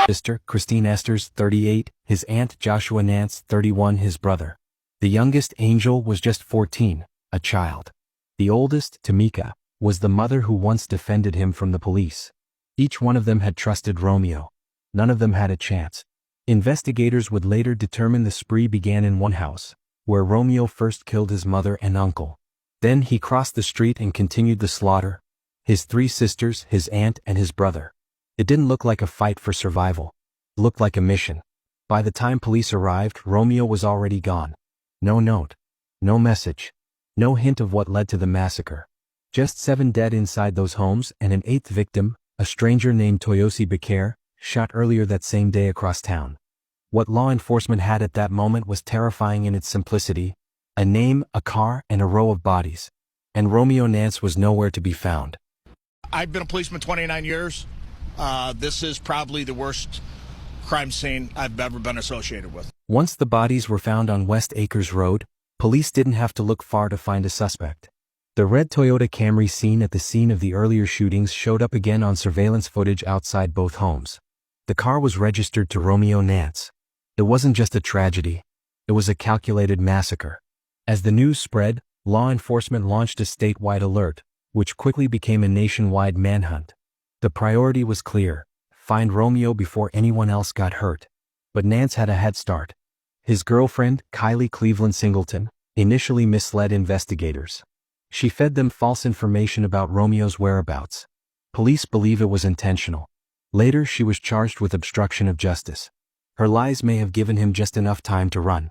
Sister, Christine Esters, 38, his aunt Joshua Nance, 31, his brother. The youngest, Angel, was just 14, a child. The oldest, Tamika, was the mother who once defended him from the police. Each one of them had trusted Romeo. None of them had a chance. Investigators would later determine the spree began in one house, where Romeo first killed his mother and uncle. Then he crossed the street and continued the slaughter. His 3 sisters, his aunt, and his brother. It didn't look like a fight for survival. It looked like a mission. By the time police arrived, Romeo was already gone. No note. No message. No hint of what led to the massacre. Just 7 dead inside those homes and an 8th victim, a stranger named Toyosi Bakare, shot earlier that same day across town. What law enforcement had at that moment was terrifying in its simplicity. A name, a car, and a row of bodies. And Romeo Nance was nowhere to be found. I've been a policeman 29 years. This is probably the worst crime scene I've ever been associated with. Once the bodies were found on West Acres Road, police didn't have to look far to find a suspect. The red Toyota Camry seen at the scene of the earlier shootings showed up again on surveillance footage outside both homes. The car was registered to Romeo Nance. It wasn't just a tragedy. It was a calculated massacre. As the news spread, law enforcement launched a statewide alert, which quickly became a nationwide manhunt. The priority was clear: find Romeo before anyone else got hurt. But Nance had a head start. His girlfriend, Kylie Cleveland Singleton, initially misled investigators. She fed them false information about Romeo's whereabouts. Police believe it was intentional. Later, she was charged with obstruction of justice. Her lies may have given him just enough time to run.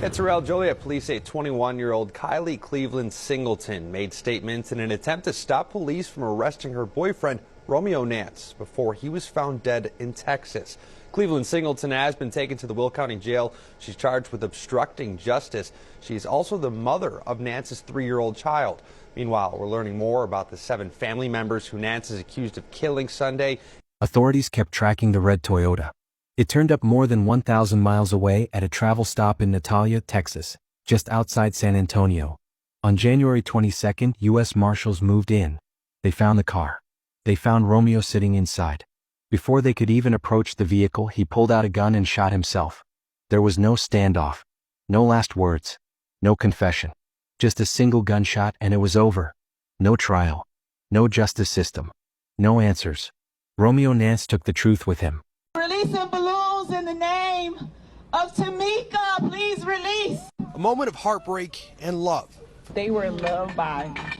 At Terrell, Joliet police say 21-year-old Kylie Cleveland Singleton made statements in an attempt to stop police from arresting her boyfriend, Romeo Nance, before he was found dead in Texas. Cleveland Singleton has been taken to the Will County Jail. She's charged with obstructing justice. She's also the mother of Nance's 3-year-old child. Meanwhile, we're learning more about the 7 family members who Nance is accused of killing Sunday. Authorities kept tracking the red Toyota. It turned up more than 1,000 miles away at a travel stop in Natalia, Texas, just outside San Antonio. On January 22nd, U.S. Marshals moved in. They found the car. They found Romeo sitting inside. Before they could even approach the vehicle, he pulled out a gun and shot himself. There was no standoff. No last words. No confession. Just a single gunshot and it was over. No trial. No justice system. No answers. Romeo Nance took the truth with him. Releasing balloons in the name of Tamika. Please release. A moment of heartbreak and love. They were loved by